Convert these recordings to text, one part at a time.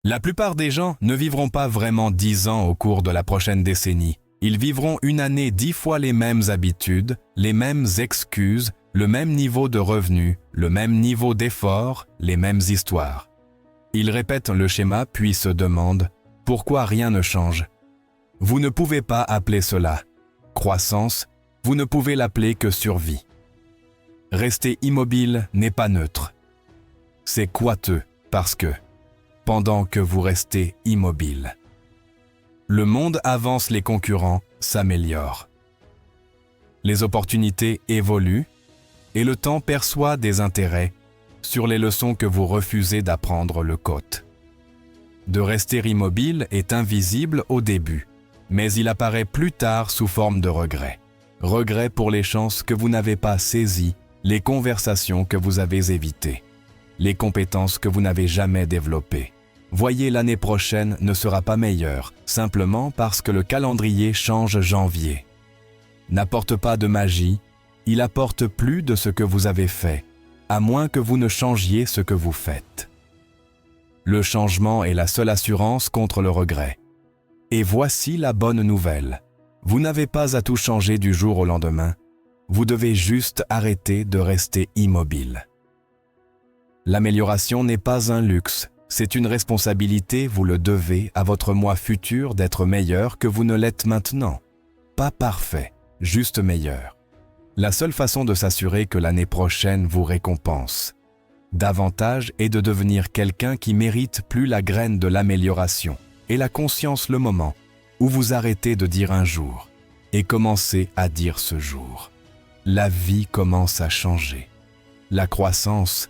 La plupart des gens ne vivront pas vraiment 10 ans au cours de la prochaine décennie. Ils vivront une année 10 fois les mêmes habitudes, les mêmes excuses, le même niveau de revenus, le même niveau d'effort, les mêmes histoires. Ils répètent le schéma puis se demandent « Pourquoi rien ne change ?» Vous ne pouvez pas appeler cela croissance, vous ne pouvez l'appeler que survie. Rester immobile n'est pas neutre. C'est coûteux parce que, pendant que vous restez immobile, le monde avance, les concurrents s'améliorent. Les opportunités évoluent et le temps perçoit des intérêts sur les leçons que vous refusez d'apprendre le côte. De rester immobile est invisible au début, mais il apparaît plus tard sous forme de regret. Regret pour les chances que vous n'avez pas saisies, les conversations que vous avez évitées, les compétences que vous n'avez jamais développées. Voyez, l'année prochaine ne sera pas meilleure, simplement parce que le calendrier change janvier. N'apporte pas de magie, il apporte plus de ce que vous avez fait, à moins que vous ne changiez ce que vous faites. Le changement est la seule assurance contre le regret. Et voici la bonne nouvelle. Vous n'avez pas à tout changer du jour au lendemain. Vous devez juste arrêter de rester immobile. L'amélioration n'est pas un luxe, c'est une responsabilité, vous le devez à votre moi futur d'être meilleur que vous ne l'êtes maintenant. Pas parfait, juste meilleur. La seule façon de s'assurer que l'année prochaine vous récompense davantage est de devenir quelqu'un qui mérite plus la graine de l'amélioration et la conscience, le moment où vous arrêtez de dire un jour et commencez à dire ce jour. La vie commence à changer. La croissance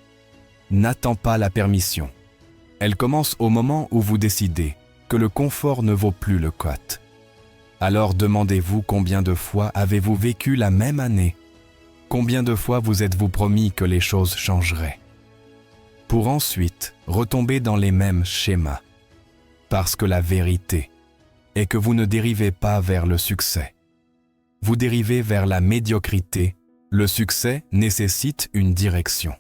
n'attend pas la permission. Elle commence au moment où vous décidez que le confort ne vaut plus le cote. Alors demandez-vous combien de fois avez-vous vécu la même année? Combien de fois vous êtes-vous promis que les choses changeraient? Pour ensuite retomber dans les mêmes schémas. Parce que la vérité est que vous ne dérivez pas vers le succès. Vous dérivez vers la médiocrité. Le succès nécessite une direction.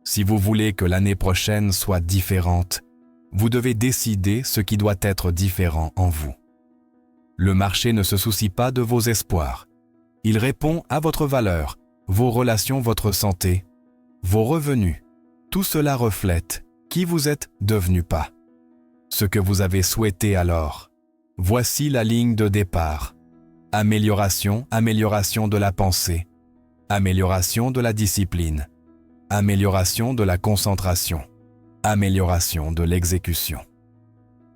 Si vous voulez que l'année prochaine soit différente, vous devez décider ce qui doit être différent en vous. Le marché ne se soucie pas de vos espoirs. Il répond à votre valeur, vos relations, votre santé, vos revenus. Tout cela reflète qui vous êtes devenu, pas ce que vous avez souhaité alors. Voici la ligne de départ. Amélioration, amélioration de la pensée, amélioration de la discipline, amélioration de la concentration, amélioration de l'exécution.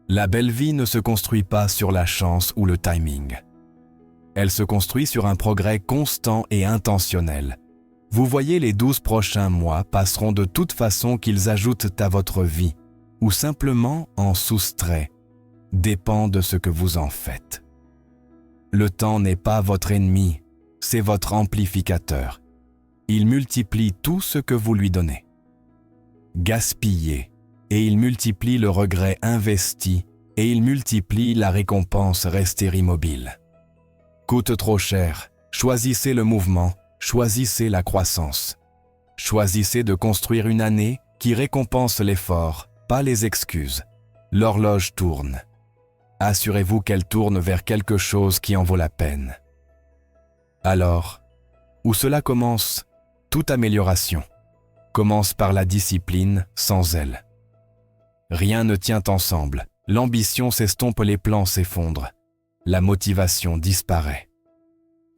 La belle vie ne se construit pas sur la chance ou le timing. Elle se construit sur un progrès constant et intentionnel. Vous voyez, les 12 prochains mois passeront de toute façon, qu'ils ajoutent à votre vie ou simplement en soustraient, dépend de ce que vous en faites. Le temps n'est pas votre ennemi, c'est votre amplificateur. Il multiplie tout ce que vous lui donnez. Gaspillez, et il multiplie le regret investi, et il multiplie la récompense rester immobile. Coûte trop cher, choisissez le mouvement, choisissez la croissance. Choisissez de construire une année qui récompense l'effort, pas les excuses. L'horloge tourne. Assurez-vous qu'elle tourne vers quelque chose qui en vaut la peine. Alors, où cela commence, toute amélioration commence par la discipline. Sans elle, rien ne tient ensemble. L'ambition s'estompe, les plans s'effondrent. La motivation disparaît.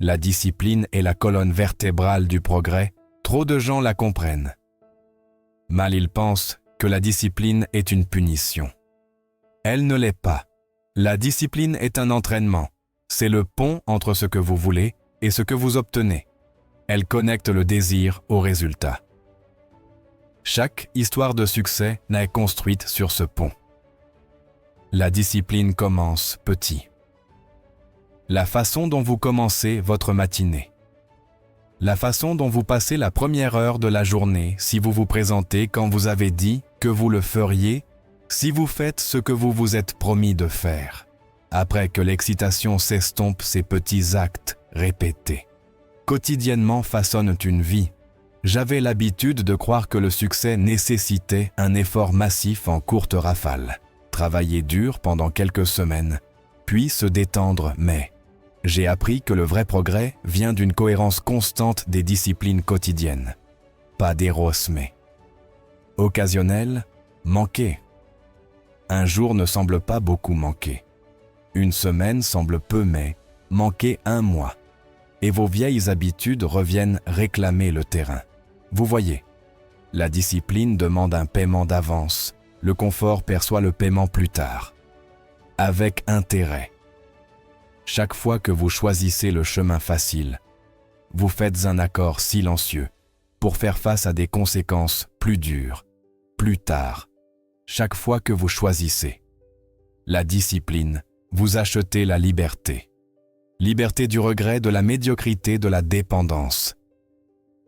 La discipline est la colonne vertébrale du progrès. Trop de gens la comprennent. Mal ils pensent que la discipline est une punition. Elle ne l'est pas. La discipline est un entraînement. C'est le pont entre ce que vous voulez et ce que vous obtenez. Elle connecte le désir au résultat. Chaque histoire de succès n'est construite sur ce pont. La discipline commence petit. La façon dont vous commencez votre matinée. La façon dont vous passez la première heure de la journée, si vous vous présentez quand vous avez dit que vous le feriez, si vous faites ce que vous vous êtes promis de faire. Après que l'excitation s'estompe, ces petits actes répétés quotidiennement façonnent une vie. J'avais l'habitude de croire que le succès nécessitait un effort massif en courte rafale, travailler dur pendant quelques semaines, puis se détendre, mais j'ai appris que le vrai progrès vient d'une cohérence constante des disciplines quotidiennes. Pas d'éros mais occasionnel, manqué. Un jour ne semble pas beaucoup manquer. Une semaine semble peu mais manquer un mois. Et vos vieilles habitudes reviennent réclamer le terrain. Vous voyez, la discipline demande un paiement d'avance, le confort perçoit le paiement plus tard. Avec intérêt. Chaque fois que vous choisissez le chemin facile, vous faites un accord silencieux pour faire face à des conséquences plus dures, plus tard. Chaque fois que vous choisissez la discipline, vous achetez la liberté. Liberté du regret, de la médiocrité, de la dépendance.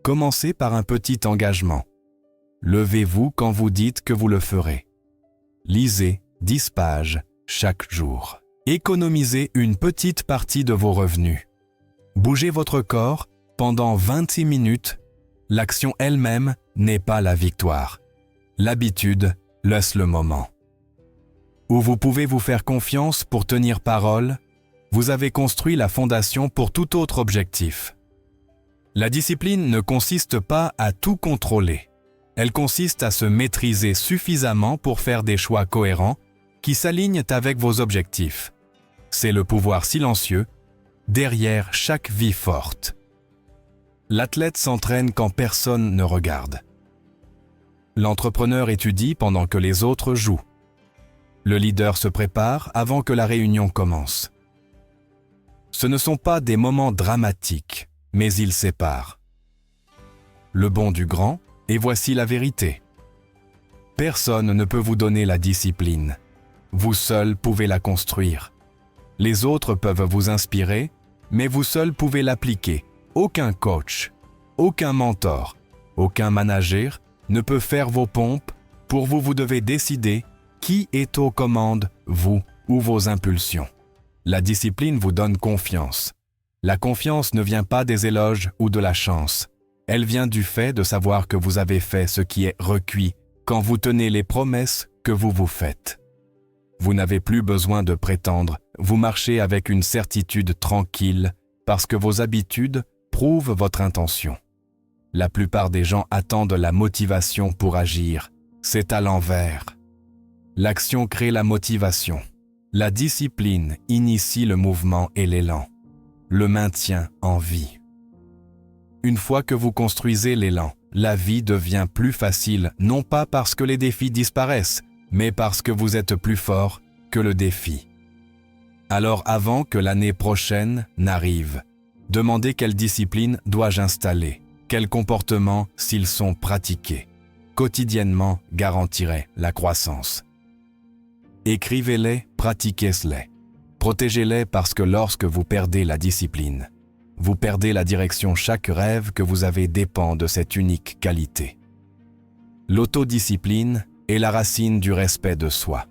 Commencez par un petit engagement. Levez-vous quand vous dites que vous le ferez. Lisez 10 pages chaque jour. Économisez une petite partie de vos revenus. Bougez votre corps pendant 26 minutes. L'action elle-même n'est pas la victoire. L'habitude laisse le moment. Où vous pouvez vous faire confiance pour tenir parole, vous avez construit la fondation pour tout autre objectif. La discipline ne consiste pas à tout contrôler. Elle consiste à se maîtriser suffisamment pour faire des choix cohérents qui s'alignent avec vos objectifs. C'est le pouvoir silencieux derrière chaque vie forte. L'athlète s'entraîne quand personne ne regarde. L'entrepreneur étudie pendant que les autres jouent. Le leader se prépare avant que la réunion commence. Ce ne sont pas des moments dramatiques, mais ils séparent. Le bon du grand, et voici la vérité. Personne ne peut vous donner la discipline. Vous seul pouvez la construire. Les autres peuvent vous inspirer, mais vous seul pouvez l'appliquer. Aucun coach, aucun mentor, aucun manager ne peut faire vos pompes. Pour vous, vous devez décider qui est aux commandes, vous ou vos impulsions. La discipline vous donne confiance. La confiance ne vient pas des éloges ou de la chance. Elle vient du fait de savoir que vous avez fait ce qui est requis quand vous tenez les promesses que vous vous faites. Vous n'avez plus besoin de prétendre, vous marchez avec une certitude tranquille parce que vos habitudes prouvent votre intention. La plupart des gens attendent la motivation pour agir. C'est à l'envers. L'action crée la motivation. La discipline initie le mouvement et l'élan, le maintien en vie. Une fois que vous construisez l'élan, la vie devient plus facile, non pas parce que les défis disparaissent, mais parce que vous êtes plus fort que le défi. Alors avant que l'année prochaine n'arrive, demandez quelle discipline dois-je installer, quels comportements, s'ils sont pratiqués, quotidiennement garantiraient la croissance. Écrivez-les, pratiquez-les. Protégez-les parce que lorsque vous perdez la discipline, vous perdez la direction. Chaque rêve que vous avez dépend de cette unique qualité. L'autodiscipline est la racine du respect de soi.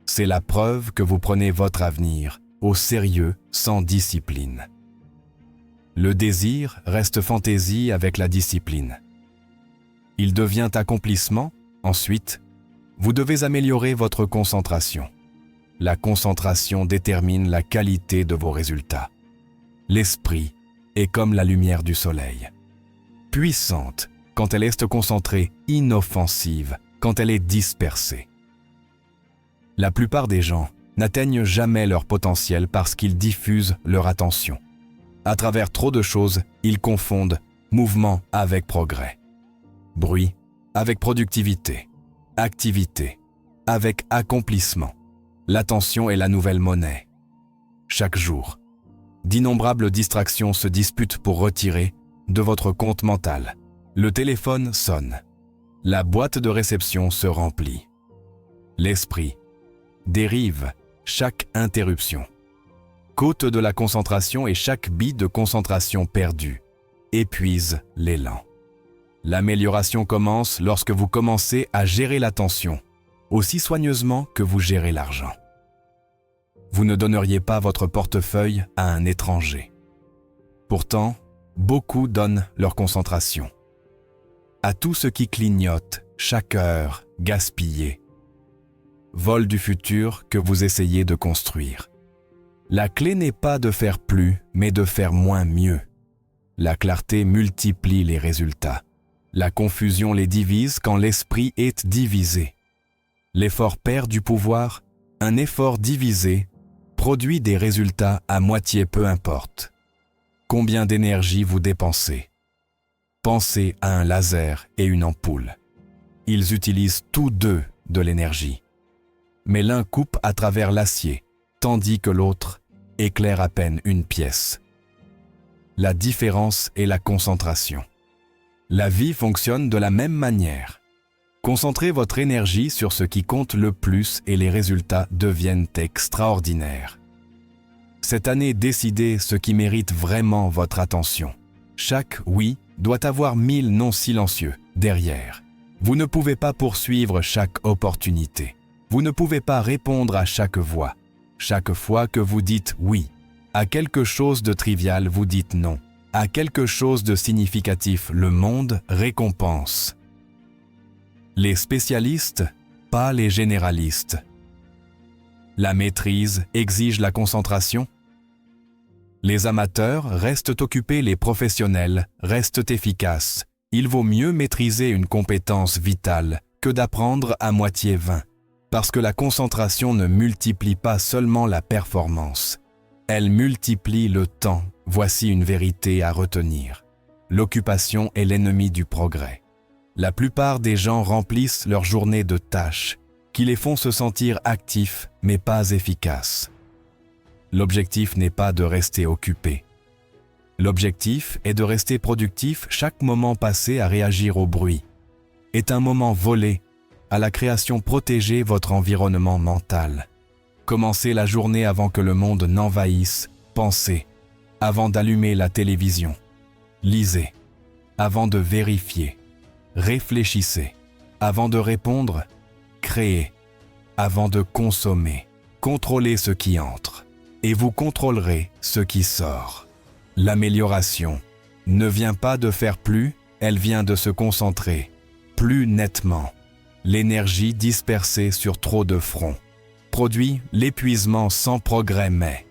C'est la preuve que vous prenez votre avenir au sérieux sans discipline. Le désir reste fantaisie avec la discipline. Il devient accomplissement, ensuite, vous devez améliorer votre concentration. La concentration détermine la qualité de vos résultats. L'esprit est comme la lumière du soleil. Puissante quand elle est concentrée, inoffensive quand elle est dispersée. La plupart des gens n'atteignent jamais leur potentiel parce qu'ils diffusent leur attention. À travers trop de choses, ils confondent mouvement avec progrès, bruit avec productivité, activité avec accomplissement. L'attention est la nouvelle monnaie. Chaque jour, d'innombrables distractions se disputent pour retirer de votre compte mental. Le téléphone sonne. La boîte de réception se remplit. L'esprit dérive chaque interruption. Côte de la concentration et chaque bit de concentration perdu épuise l'élan. L'amélioration commence lorsque vous commencez à gérer l'attention, aussi soigneusement que vous gérez l'argent. Vous ne donneriez pas votre portefeuille à un étranger. Pourtant, beaucoup donnent leur concentration. à tout ce qui clignote, chaque heure gaspillée. Vol du futur que vous essayez de construire. La clé n'est pas de faire plus, mais de faire moins mieux. La clarté multiplie les résultats. La confusion les divise quand l'esprit est divisé. L'effort perd du pouvoir, un effort divisé produit des résultats à moitié peu importe. Combien d'énergie vous dépensez? Pensez à un laser et une ampoule. Ils utilisent tous deux de l'énergie. Mais l'un coupe à travers l'acier, tandis que l'autre éclaire à peine une pièce. La différence est la concentration. La vie fonctionne de la même manière. Concentrez votre énergie sur ce qui compte le plus et les résultats deviennent extraordinaires. Cette année, décidez ce qui mérite vraiment votre attention. Chaque oui doit avoir 1000 non silencieux derrière. Vous ne pouvez pas poursuivre chaque opportunité. Vous ne pouvez pas répondre à chaque voix. Chaque fois que vous dites oui, à quelque chose de trivial, vous dites non. À quelque chose de significatif, le monde récompense. Les spécialistes, pas les généralistes. La maîtrise exige la concentration. Les amateurs restent occupés, les professionnels restent efficaces. Il vaut mieux maîtriser une compétence vitale que d'apprendre à moitié vain. Parce que la concentration ne multiplie pas seulement la performance. Elle multiplie le temps. Voici une vérité à retenir. L'occupation est l'ennemi du progrès. La plupart des gens remplissent leur journée de tâches qui les font se sentir actifs mais pas efficaces. L'objectif n'est pas de rester occupé. L'objectif est de rester productif. Chaque moment passé à réagir au bruit est un moment volé à la création. Protégez votre environnement mental. Commencez la journée avant que le monde n'envahisse. Pensez avant d'allumer la télévision. Lisez avant de vérifier. Réfléchissez avant de répondre. Créez avant de consommer. Contrôlez ce qui entre et vous contrôlerez ce qui sort. L'amélioration ne vient pas de faire plus, elle vient de se concentrer plus nettement. L'énergie dispersée sur trop de fronts produit l'épuisement sans progrès, mais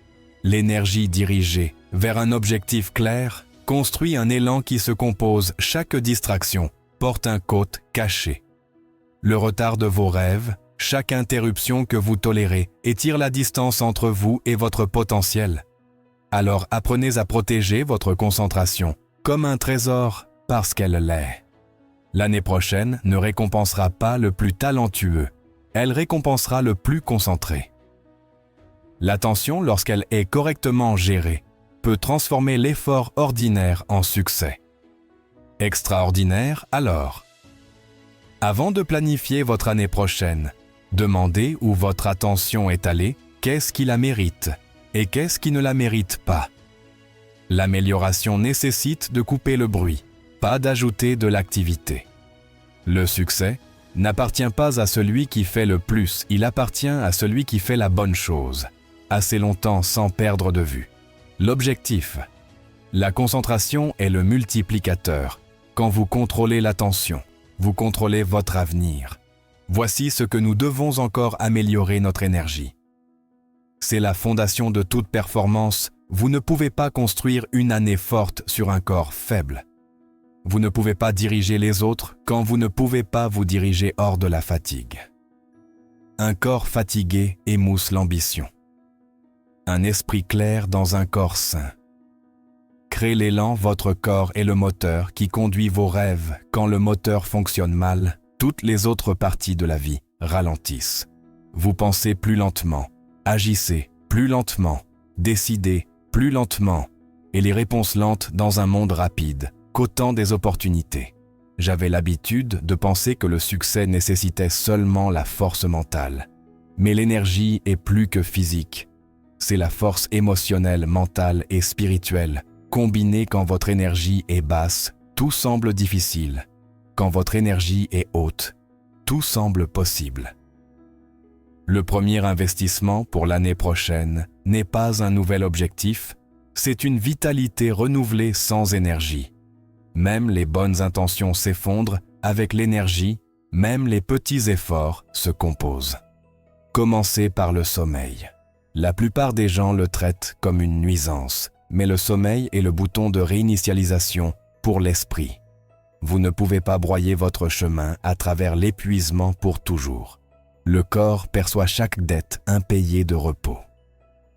l'énergie dirigée vers un objectif clair construit un élan qui se compose. Chaque distraction porte un côte caché. Le retard de vos rêves, chaque interruption que vous tolérez étire la distance entre vous et votre potentiel. Alors apprenez à protéger votre concentration comme un trésor parce qu'elle l'est. L'année prochaine ne récompensera pas le plus talentueux, elle récompensera le plus concentré. L'attention, lorsqu'elle est correctement gérée, peut transformer l'effort ordinaire en succès. Extraordinaire alors. Avant de planifier votre année prochaine, demandez où votre attention est allée, qu'est-ce qui la mérite et qu'est-ce qui ne la mérite pas. L'amélioration nécessite de couper le bruit, pas d'ajouter de l'activité. Le succès n'appartient pas à celui qui fait le plus, il appartient à celui qui fait la bonne chose, assez longtemps sans perdre de vue. L'objectif. La concentration est le multiplicateur. Quand vous contrôlez l'attention, vous contrôlez votre avenir. Voici ce que nous devons encore améliorer: notre énergie. C'est la fondation de toute performance. Vous ne pouvez pas construire une année forte sur un corps faible. Vous ne pouvez pas diriger les autres quand vous ne pouvez pas vous diriger hors de la fatigue. Un corps fatigué émousse l'ambition. Un esprit clair dans un corps sain. Créez l'élan, votre corps est le moteur qui conduit vos rêves. Quand le moteur fonctionne mal, toutes les autres parties de la vie ralentissent. Vous pensez plus lentement, agissez plus lentement, décidez plus lentement, et les réponses lentes dans un monde rapide, qu'autant des opportunités. J'avais l'habitude de penser que le succès nécessitait seulement la force mentale. Mais l'énergie est plus que physique. C'est la force émotionnelle, mentale et spirituelle. Combinée, quand votre énergie est basse, tout semble difficile. Quand votre énergie est haute, tout semble possible. Le premier investissement pour l'année prochaine n'est pas un nouvel objectif, c'est une vitalité renouvelée sans énergie. Même les bonnes intentions s'effondrent, avec l'énergie, même les petits efforts se composent. Commencez par le sommeil. La plupart des gens le traitent comme une nuisance, mais le sommeil est le bouton de réinitialisation pour l'esprit. Vous ne pouvez pas broyer votre chemin à travers l'épuisement pour toujours. Le corps perçoit chaque dette impayée de repos.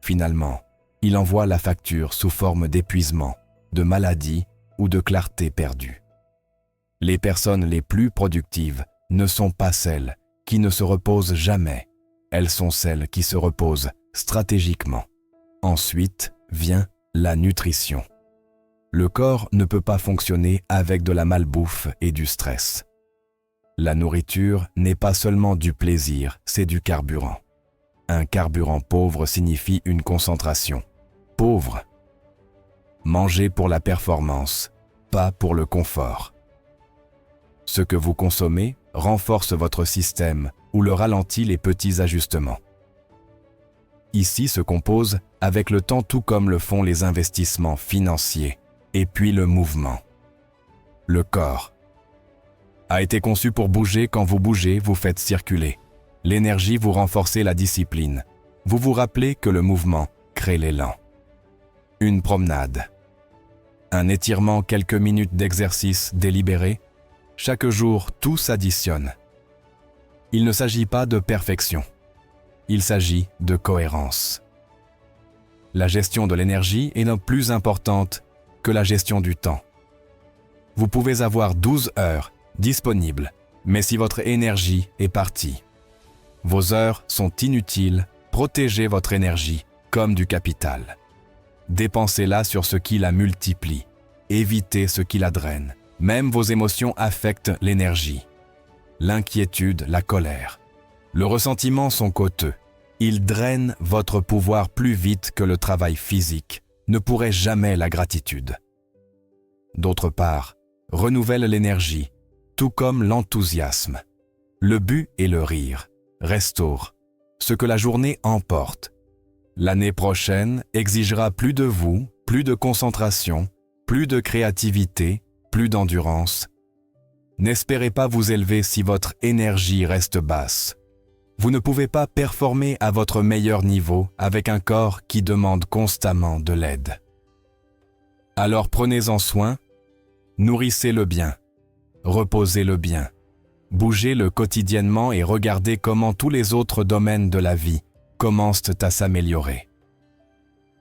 Finalement, il envoie la facture sous forme d'épuisement, de maladie ou de clarté perdue. Les personnes les plus productives ne sont pas celles qui ne se reposent jamais. Elles sont celles qui se reposent stratégiquement. Ensuite vient la nutrition. Le corps ne peut pas fonctionner avec de la malbouffe et du stress. La nourriture n'est pas seulement du plaisir, c'est du carburant. Un carburant pauvre signifie une concentration pauvre. Mangez pour la performance, pas pour le confort. Ce que vous consommez renforce votre système ou le ralentit les petits ajustements. Ici se compose avec le temps tout comme le font les investissements financiers et puis le mouvement. Le corps a été conçu pour bouger. Quand vous bougez, vous faites circuler. L'énergie, vous renforcez la discipline. Vous vous rappelez que le mouvement crée l'élan. Une promenade. Un étirement, quelques minutes d'exercice délibéré. Chaque jour, tout s'additionne. Il ne s'agit pas de perfection. Il s'agit de cohérence. La gestion de l'énergie est non plus importante que la gestion du temps. Vous pouvez avoir 12 heures disponibles, mais si votre énergie est partie, vos heures sont inutiles. Protégez votre énergie comme du capital. Dépensez-la sur ce qui la multiplie. Évitez ce qui la draine. Même vos émotions affectent l'énergie. L'inquiétude, la colère, le ressentiment sont coûteux. Ils drainent votre pouvoir plus vite que le travail physique ne pourrait jamais la gratitude. D'autre part, renouvelle l'énergie, tout comme l'enthousiasme. Le but est le rire, restaure ce que la journée emporte. L'année prochaine exigera plus de vous, plus de concentration, plus de créativité, plus d'endurance. N'espérez pas vous élever si votre énergie reste basse. Vous ne pouvez pas performer à votre meilleur niveau avec un corps qui demande constamment de l'aide. Alors prenez-en soin, nourrissez-le bien, reposez-le bien, bougez-le quotidiennement et regardez comment tous les autres domaines de la vie commencent à s'améliorer.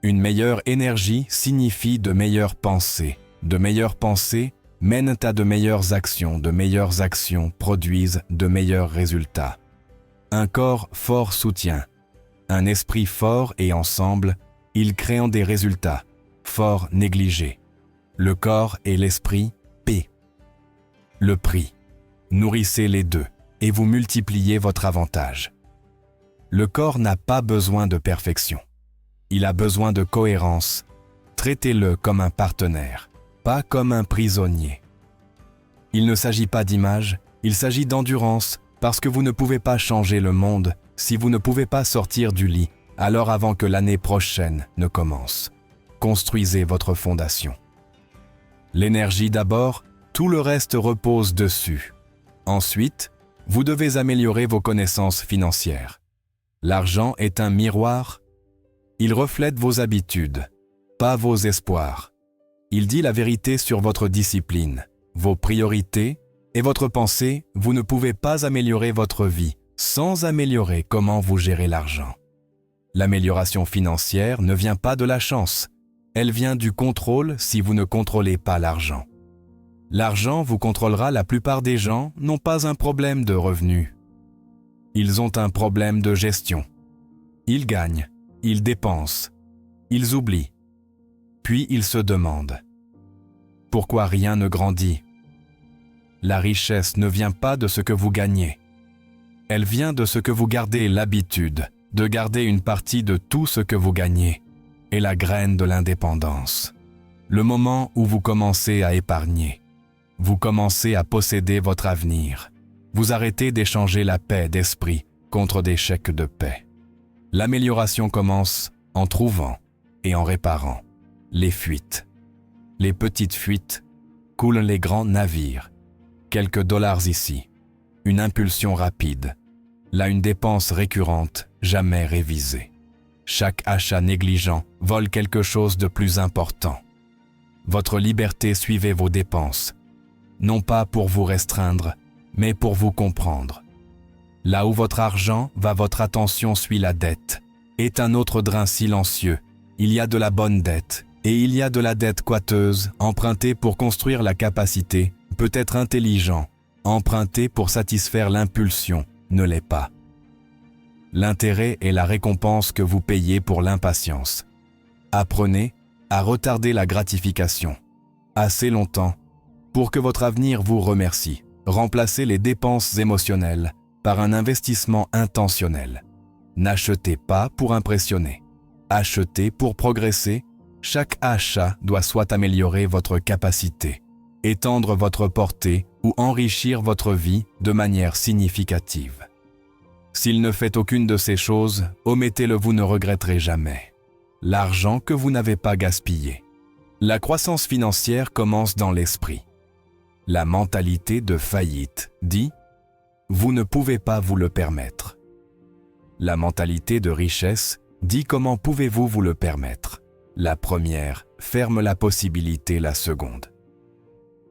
Une meilleure énergie signifie de meilleures pensées. De meilleures pensées mènent à de meilleures actions produisent de meilleurs résultats. Un corps fort soutient, un esprit fort et ensemble, ils créent des résultats, forts négligés. Le corps et l'esprit, paix. Le prix, nourrissez les deux et vous multipliez votre avantage. Le corps n'a pas besoin de perfection. Il a besoin de cohérence. Traitez-le comme un partenaire, pas comme un prisonnier. Il ne s'agit pas d'image, il s'agit d'endurance, parce que vous ne pouvez pas changer le monde si vous ne pouvez pas sortir du lit, alors avant que l'année prochaine ne commence. Construisez votre fondation. L'énergie d'abord, tout le reste repose dessus. Ensuite, vous devez améliorer vos connaissances financières. L'argent est un miroir. Il reflète vos habitudes, pas vos espoirs. Il dit la vérité sur votre discipline, vos priorités et votre pensée. Vous ne pouvez pas améliorer votre vie sans améliorer comment vous gérez l'argent. L'amélioration financière ne vient pas de la chance. Elle vient du contrôle si vous ne contrôlez pas l'argent. L'argent vous contrôlera. La plupart des gens n'ont pas un problème de revenus. Ils ont un problème de gestion. Ils gagnent, ils dépensent, ils oublient. Puis ils se demandent « Pourquoi rien ne grandit ?» La richesse ne vient pas de ce que vous gagnez. Elle vient de ce que vous gardez l'habitude de garder une partie de tout ce que vous gagnez et la graine de l'indépendance. Le moment où vous commencez à épargner, vous commencez à posséder votre avenir. Vous arrêtez d'échanger la paix d'esprit contre des chèques de paix. L'amélioration commence en trouvant et en réparant les fuites, les petites fuites, coulent les grands navires. Quelques dollars ici, une impulsion rapide. Là, une dépense récurrente, jamais révisée. Chaque achat négligent vole quelque chose de plus important. Votre liberté, suivez vos dépenses, non pas pour vous restreindre, mais pour vous comprendre. Là où votre argent va, votre attention suit la dette. Est un autre drain silencieux. Il y a de la bonne dette, et il y a de la dette coûteuse, empruntée pour construire la capacité, peut être intelligent, emprunté pour satisfaire l'impulsion, ne l'est pas. L'intérêt est la récompense que vous payez pour l'impatience. Apprenez à retarder la gratification assez longtemps pour que votre avenir vous remercie. Remplacez les dépenses émotionnelles par un investissement intentionnel. N'achetez pas pour impressionner. Achetez pour progresser. Chaque achat doit soit améliorer votre capacité, étendre votre portée ou enrichir votre vie de manière significative. S'il ne fait aucune de ces choses, omettez-le, vous ne regretterez jamais. L'argent que vous n'avez pas gaspillé. La croissance financière commence dans l'esprit. La mentalité de faillite dit « Vous ne pouvez pas vous le permettre ». La mentalité de richesse dit « Comment pouvez-vous vous le permettre ». La première ferme la possibilité, la seconde.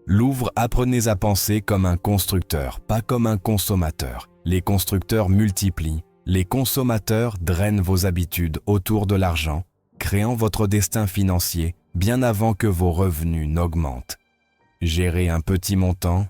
Louvre, apprenez à penser comme un constructeur, pas comme un consommateur. Les constructeurs multiplient, les consommateurs drainent vos habitudes autour de l'argent, créant votre destin financier bien avant que vos revenus n'augmentent. Gérer un petit montant,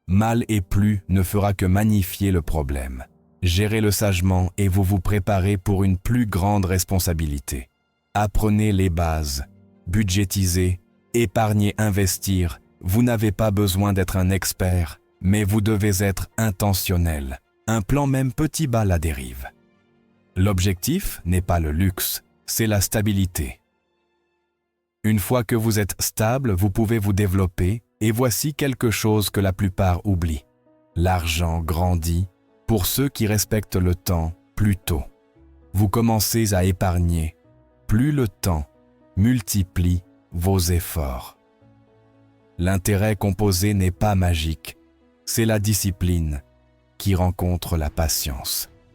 mal et plus, ne fera que magnifier le problème. Gérez-le sagement et vous vous préparez pour une plus grande responsabilité. Apprenez les bases, budgétisez, épargnez, investir. Vous n'avez pas besoin d'être un expert, mais vous devez être intentionnel. Un plan même petit bat la dérive. L'objectif n'est pas le luxe, c'est la stabilité. Une fois que vous êtes stable, vous pouvez vous développer, et voici quelque chose que la plupart oublient. L'argent grandit pour ceux qui respectent le temps plus tôt. Vous commencez à épargner, plus le temps multiplie vos efforts. L'intérêt composé n'est pas magique, c'est la discipline qui rencontre la patience.